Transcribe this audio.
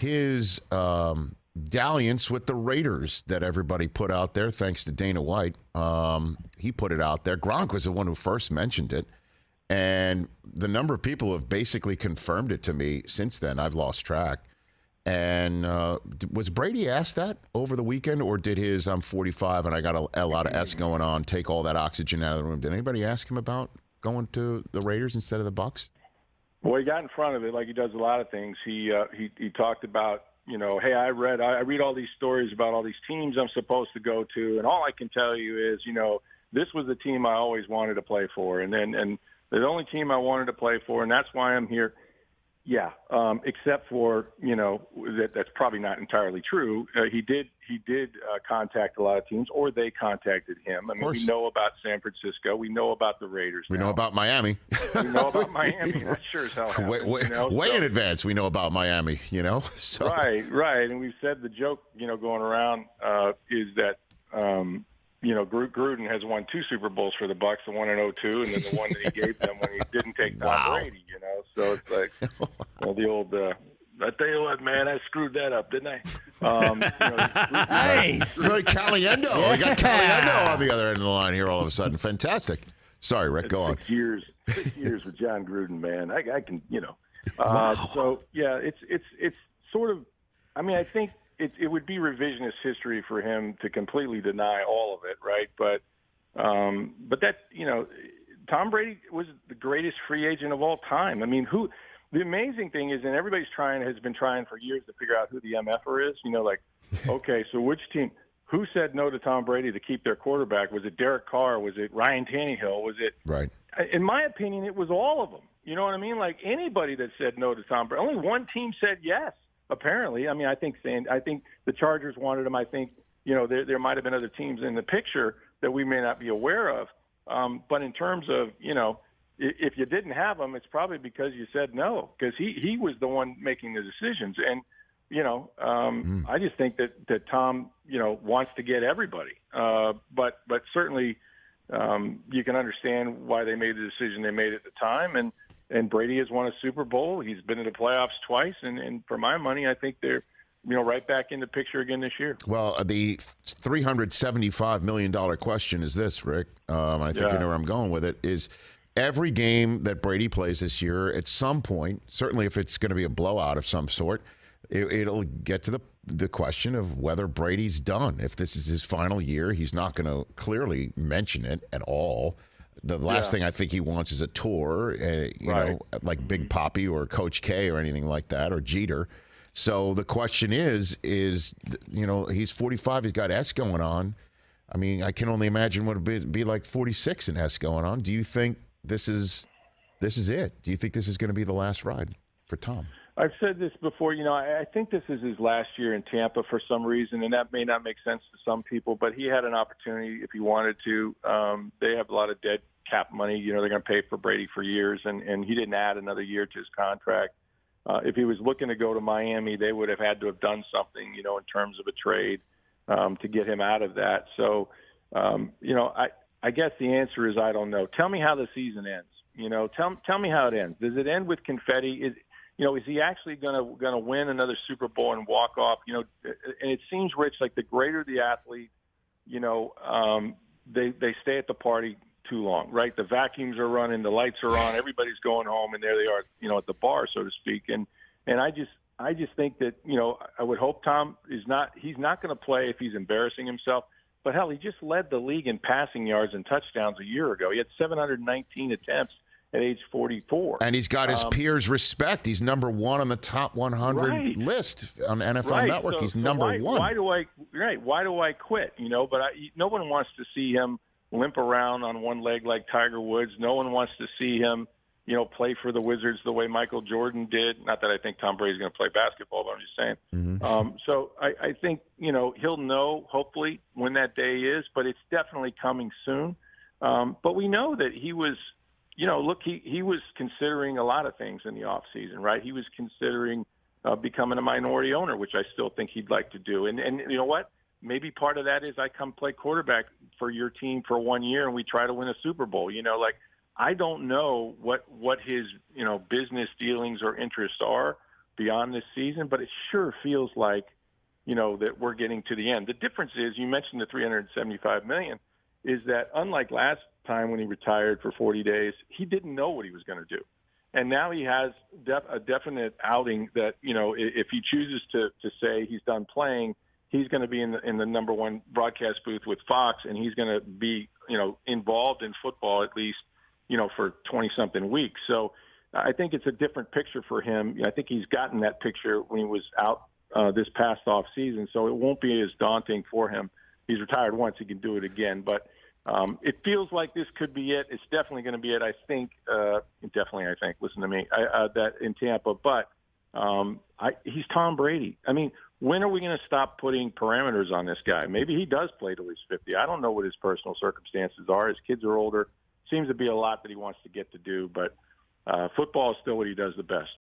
his dalliance with the Raiders that everybody put out there, thanks to Dana White. He put it out there. Gronk was the one who first mentioned it. And the number of people who have basically confirmed it to me since then, I've lost track. And was Brady asked that over the weekend, or did his "I'm 45 and I got a lot of S going on" take all that oxygen out of the room? Did anybody ask him about going to the Raiders instead of the Bucs? Well, he got in front of it like he does a lot of things. He talked about, hey, I read all these stories about all these teams I'm supposed to go to, and all I can tell you is, this was the team I always wanted to play for, and the only team I wanted to play for, and that's why I'm here. Yeah, except for, that's probably not entirely true. He did contact a lot of teams, or they contacted him. I mean, we know about San Francisco. We know about the Raiders. We know about Miami. We know about Miami. That sure as hell happens. Way in advance, we know about Miami, So. Right. And we've said the joke, going around is that, Gruden has won 2 Super Bowls for the Bucs, the one in 2002, and then the one that he gave them when he didn't take Tom Brady. So it's like the old. I tell you what, man, I screwed that up, didn't I? Nice, very Caliendo. Yeah. We got Caliendo on the other end of the line here all of a sudden. Fantastic. Sorry, Rick, go on. 6 years with Jon Gruden, man. I can, Wow. So yeah, it's sort of. I mean, I think. It would be revisionist history for him to completely deny all of it, right? But that, Tom Brady was the greatest free agent of all time. I mean, the amazing thing is, and everybody's has been trying for years to figure out who the MFer is. Okay, so which team? Who said no to Tom Brady to keep their quarterback? Was it Derek Carr? Was it Ryan Tannehill? Was it? Right. In my opinion, it was all of them. You know what I mean? Like anybody that said no to Tom Brady. Only one team said yes. Apparently, I mean, I think the Chargers wanted him. I think, there might have been other teams in the picture that we may not be aware of. But in terms of, if you didn't have him, it's probably because you said no, because he was the one making the decisions. And, I just think that Tom, wants to get everybody. But certainly you can understand why they made the decision they made at the time. And Brady has won a Super Bowl. He's been in the playoffs twice. And for my money, I think they're, right back in the picture again this year. Well, the $375 million question is this, Rick. I think you know where I'm going with it, is every game that Brady plays this year, at some point, certainly if it's going to be a blowout of some sort, it'll get to the question of whether Brady's done. If this is his final year, he's not going to clearly mention it at all. The last thing I think he wants is a tour, like Big Papi or Coach K or anything like that, or Jeter. So the question is, he's 45, he's got S going on. I mean, I can only imagine what it would be like 46 and S going on. Do you think this is it? Do you think this is going to be the last ride for Tom? I've said this before, I think this is his last year in Tampa for some reason, and that may not make sense to some people, but he had an opportunity if he wanted to. They have a lot of dead cap money. They're going to pay for Brady for years, and he didn't add another year to his contract. If he was looking to go to Miami, they would have had to have done something, in terms of a trade to get him out of that. So, I guess the answer is I don't know. Tell me how the season ends. Tell me how it ends. Does it end with confetti? Is he actually going to win another Super Bowl and walk off? And it seems, Rich, like the greater the athlete, they stay at the party too long, right? The vacuums are running, the lights are on, everybody's going home, and there they are, at the bar, so to speak. And I just think that, I would hope Tom he's not going to play if he's embarrassing himself. But hell, he just led the league in passing yards and touchdowns a year ago. He had 719 attempts at age 44. And he's got his peers' respect. He's number one on the top 100 list on NFL Network. He's number one. Why do I quit? But no one wants to see him limp around on one leg like Tiger Woods. No one wants to see him, play for the Wizards the way Michael Jordan did. Not that I think Tom Brady's going to play basketball, but I'm just saying. Mm-hmm. So I think, he'll know, hopefully, when that day is, but it's definitely coming soon. But we know that he was, he was considering a lot of things in the offseason, right? He was considering becoming a minority owner, which I still think he'd like to do. And you know what? Maybe part of that is I come play quarterback for your team for 1 year and we try to win a Super Bowl. I don't know what his, business dealings or interests are, beyond this season, but it sure feels like, that we're getting to the end. The difference is, you mentioned the $375 million, is that unlike last time when he retired for 40 days, he didn't know what he was going to do. And now he has a definite outing that, if he chooses to say he's done playing, he's going to be in the number one broadcast booth with Fox, and he's going to be, involved in football at least, for 20-something weeks. So I think it's a different picture for him. I think he's gotten that picture when he was out this past off season, so it won't be as daunting for him. He's retired once; he can do it again. But it feels like this could be it. It's definitely going to be it. I think. Listen to me. That in Tampa, but he's Tom Brady. I mean, when are we going to stop putting parameters on this guy? Maybe he does play till he's 50. I don't know what his personal circumstances are. His kids are older. Seems to be a lot that he wants to get to do, but football is still what he does the best.